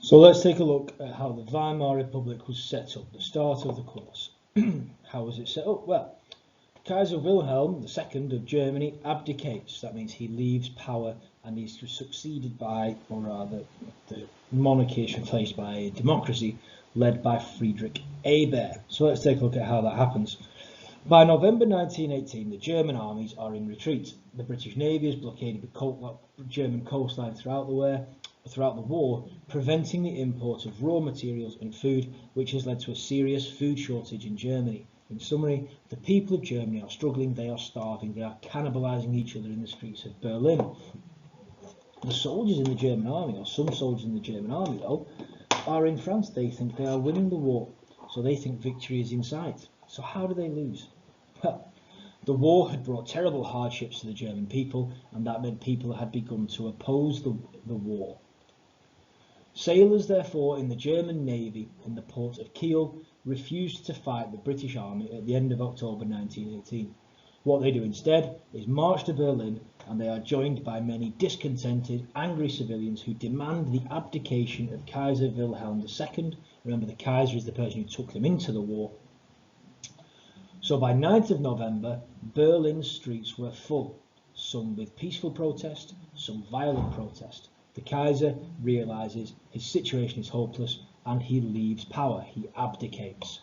So let's take a look at how the Weimar Republic was set up, the start of the course. How was it set up? Well, Kaiser Wilhelm II of Germany abdicates. That means he leaves power and he's succeeded by, or rather, the monarchy is replaced by a democracy led by Friedrich Ebert. So let's take a look at how that happens. By November 1918, the German armies are in retreat. The British Navy has blockaded the German coastline throughout the war, preventing the import of raw materials and food, which has led to a serious food shortage in Germany. In summary, the people of Germany are struggling, they are starving, they are cannibalising each other in the streets of Berlin. The soldiers in the German army, or some soldiers in the German army though, are in France. They think they are winning the war, so they think victory is in sight. So how do they lose? Well, the war had brought terrible hardships to the German people, and that meant people had begun to oppose the war. Sailors, therefore, in the German Navy in the port of Kiel refused to fight the British Army at the end of October 1918. What they do instead is march to Berlin, and they are joined by many discontented, angry civilians who demand the abdication of Kaiser Wilhelm II. Remember, the Kaiser is the person who took them into the war. So by 9th of November, Berlin's streets were full, some with peaceful protest, some violent protest. The Kaiser realises his situation is hopeless and he leaves power, he abdicates.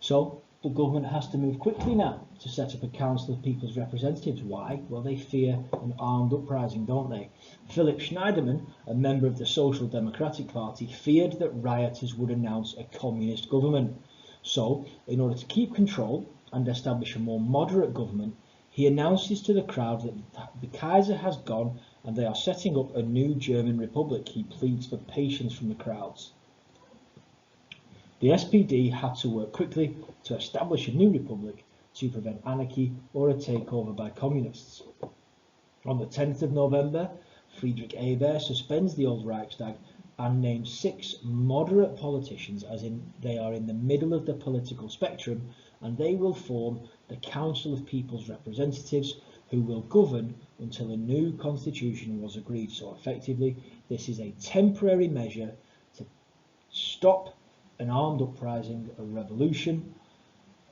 So the government has to move quickly now to set up a Council of People's Representatives. Why? Well, they fear an armed uprising, don't they? Philipp Schneiderman, a member of the Social Democratic Party, feared that rioters would announce a communist government. So, in order to keep control and establish a more moderate government, he announces to the crowd that the Kaiser has gone and they are setting up a new German republic. He pleads for patience from the crowds. The SPD had to work quickly to establish a new republic to prevent anarchy or a takeover by communists. On the 10th of November, Friedrich Ebert suspends the old Reichstag and names 6 moderate politicians, as in they are in the middle of the political spectrum, and they will form the Council of People's Representatives, who will govern until a new constitution was agreed. So effectively, this is a temporary measure to stop an armed uprising, a revolution,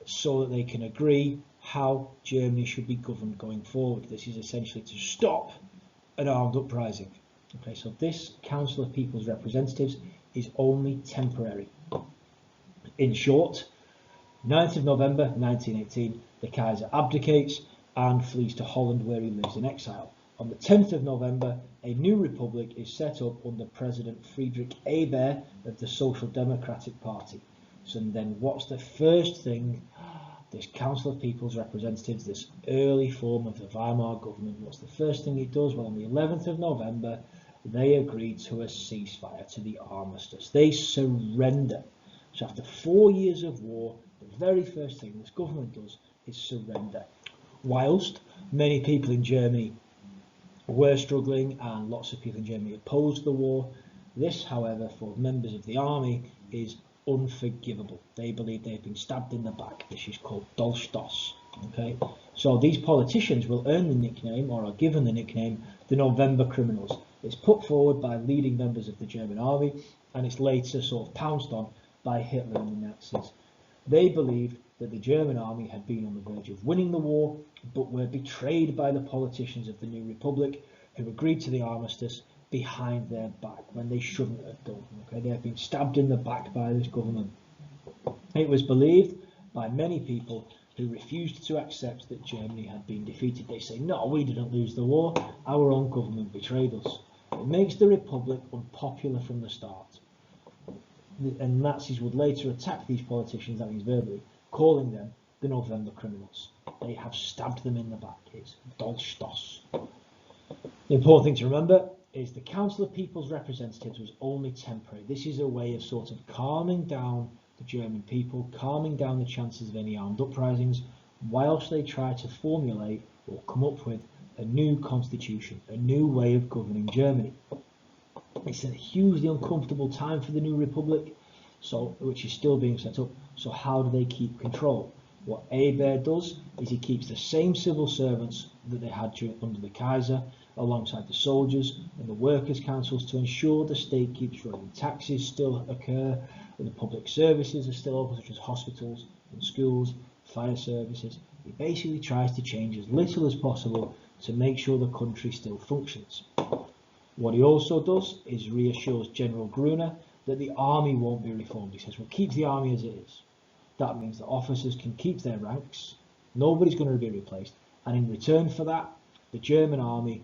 so that they can agree how Germany should be governed going forward. This is essentially to stop an armed uprising. Okay, so this Council of People's Representatives is only temporary. In short, 9th of November 1918, the Kaiser abdicates and flees to Holland, where he lives in exile. On the 10th of November, a new republic is set up under President Friedrich Ebert of the Social Democratic Party. So then what's the first thing this Council of People's Representatives, this early form of the Weimar government, what's the first thing it does? Well, on the 11th of November, they agree to a ceasefire, to the armistice. They surrender. So after 4 years of war, the very first thing this government does is surrender. Whilst many people in Germany were struggling and lots of people in Germany opposed the war, this, however, for members of the army is unforgivable. They believe they've been stabbed in the back. This is called Dolchstoß. Okay, so these politicians will earn the nickname, or are given the nickname, the November criminals. It's put forward by leading members of the German army, and it's later sort of pounced on by Hitler and the Nazis. They believed that the German army had been on the verge of winning the war, but were betrayed by the politicians of the new republic, who agreed to the armistice behind their back when they shouldn't have done. Okay, they have been stabbed in the back by this government. It was believed by many people who refused to accept that Germany had been defeated. They say, no, we didn't lose the war, our own government betrayed us. It makes the republic unpopular from the start. And Nazis would later attack these politicians, that means verbally, calling them the November criminals. They have stabbed them in the back. It's Dolchstoß. The important thing to remember is the Council of People's Representatives was only temporary. This is a way of sort of calming down the German people, calming down the chances of any armed uprisings, whilst they try to formulate or come up with a new constitution, a new way of governing Germany. It's a hugely uncomfortable time for the new republic, which is still being set up. So how do they keep control? What Ebert does is he keeps the same civil servants that they had under the Kaiser, alongside the soldiers and the workers' councils to ensure the state keeps running. Taxes still occur and the public services are still open, such as hospitals and schools, fire services. He basically tries to change as little as possible to make sure the country still functions. What he also does is reassures General Gruner that the army won't be reformed. He says, we'll keep the army as it is. That means that officers can keep their ranks, nobody's going to be replaced, and in return for that, the German army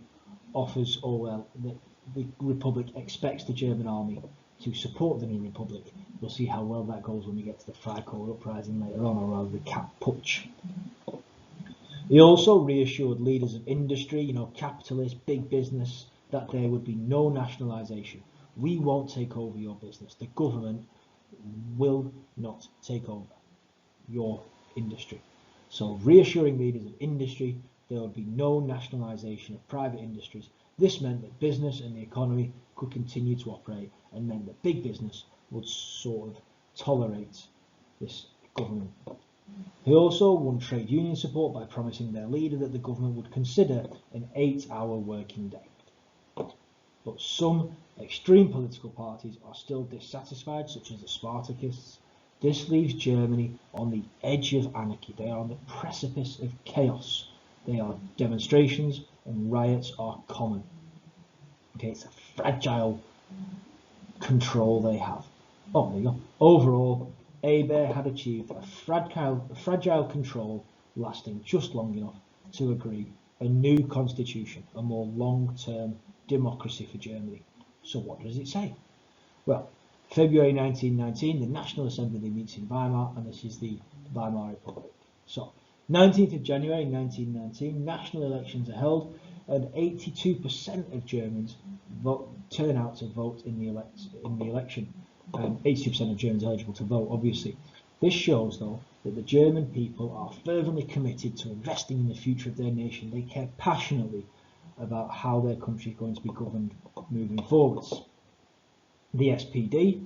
offers, the Republic expects the German army to support the new Republic. We'll see how well that goes when we get to the Freikorps uprising later on, or rather the Kapp Putsch. He also reassured leaders of industry, capitalists, big business, that there would be no nationalisation. We won't take over your business. The government will not take over your industry. So reassuring leaders of industry, there would be no nationalisation of private industries. This meant that business and the economy could continue to operate, and meant that big business would sort of tolerate this government. He also won trade union support by promising their leader that the government would consider an 8-hour working day. But some extreme political parties are still dissatisfied, such as the Spartakists. This leaves Germany on the edge of anarchy. They are on the precipice of chaos. Demonstrations and riots are common. Okay, it's a fragile control they have. Oh, there you go. Overall, Hebert had achieved a fragile control lasting just long enough to agree a new constitution, a more long-term democracy for Germany. So what does it say? Well, February 1919, the National Assembly meets in Weimar, and this is the Weimar Republic. So, 19th of January 1919, national elections are held, and 82% of Germans turn out to vote in the election. 82% of Germans eligible to vote, obviously. This shows, though, that the German people are fervently committed to investing in the future of their nation. They care passionately about how their country is going to be governed moving forwards. The SPD,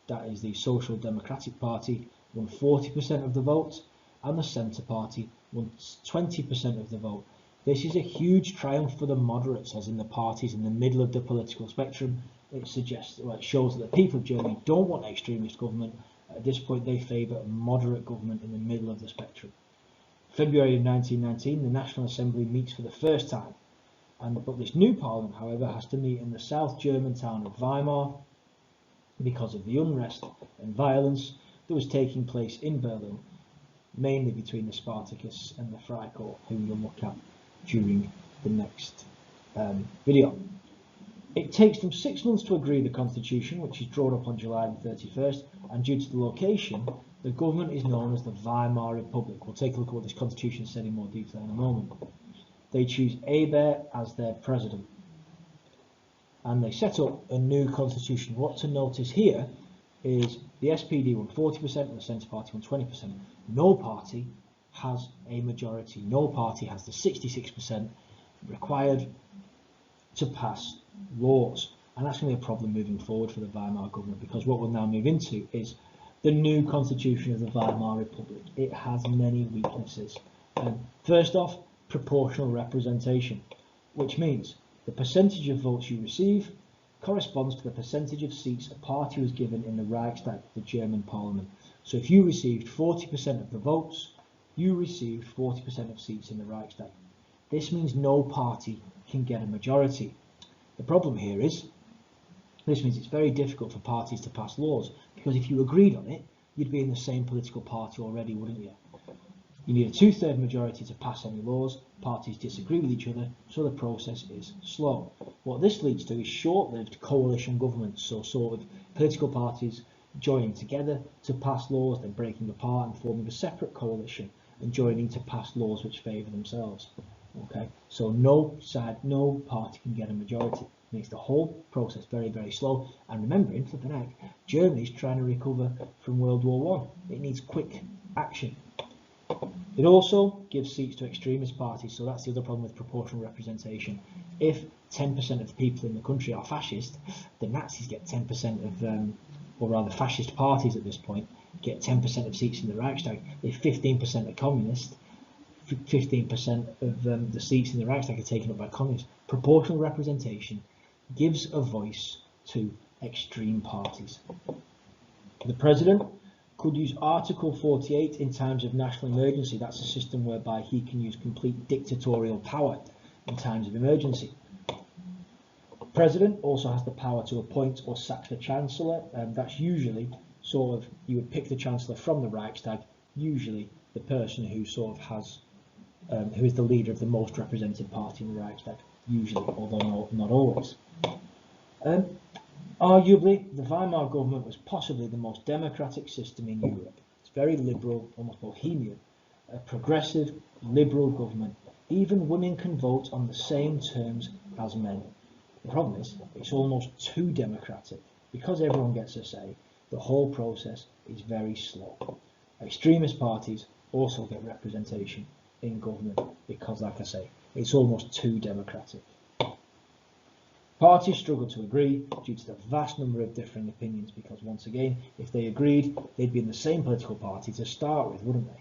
that is the Social Democratic Party, won 40% of the vote, and the Centre Party won 20% of the vote. This is a huge triumph for the moderates, as in the parties in the middle of the political spectrum. It shows that the people of Germany don't want extremist government. At this point, they favour a moderate government in the middle of the spectrum. February of 1919, the National Assembly meets for the first time. But this new parliament, however, has to meet in the South German town of Weimar because of the unrest and violence that was taking place in Berlin, mainly between the Spartakists and the Freikorps, who you'll look at during the next video. It takes them 6 months to agree the constitution, which is drawn up on July the 31st, and due to the location, the government is known as the Weimar Republic. We'll take a look at what this constitution said in more detail in a moment. They choose Hebert as their president, and they set up a new constitution. What to notice here is the SPD won 40% and the Centre Party won 20%. No party has a majority. No party has the 66% required to pass laws, and that's going to be a problem moving forward for the Weimar government, because what we'll now move into is the new constitution of the Weimar Republic. It has many weaknesses. First off, proportional representation, which means the percentage of votes you receive corresponds to the percentage of seats a party was given in the Reichstag, the German parliament. So if you received 40% of the votes, you received 40% of seats in the Reichstag. This means no party can get a majority. The problem here is, this means it's very difficult for parties to pass laws, because if you agreed on it, you'd be in the same political party already, wouldn't you? You need a 2/3 majority to pass any laws. Parties disagree with each other, so the process is slow. What this leads to is short-lived coalition governments, so sort of political parties joining together to pass laws, then breaking apart and forming a separate coalition and joining to pass laws which favour themselves. Okay, so no party can get a majority. It makes the whole process very, very slow. And remembering, flipping out, Germany's trying to recover from World War I. It needs quick action. It also gives seats to extremist parties, so that's the other problem with proportional representation. If 10% of the people in the country are fascist, the Nazis get 10% of, or rather fascist parties at this point, get 10% of seats in the Reichstag. If 15% are communist, 15% of the seats in the Reichstag are taken up by communists. Proportional representation gives a voice to extreme parties. The President could use Article 48 in times of national emergency. That's a system whereby he can use complete dictatorial power in times of emergency. The President also has the power to appoint or sack the Chancellor, and that's usually sort of, you would pick the Chancellor from the Reichstag, usually the person who sort of has, who is the leader of the most represented party in the Reichstag, usually, although not always. Arguably, the Weimar government was possibly the most democratic system in Europe. It's very liberal, almost bohemian, a progressive, liberal government. Even women can vote on the same terms as men. The problem is, it's almost too democratic. Because everyone gets a say, the whole process is very slow. Extremist parties also get representation in government because, like I say, it's almost too democratic. Parties struggle to agree due to the vast number of differing opinions because, once again, if they agreed, they'd be in the same political party to start with, wouldn't they?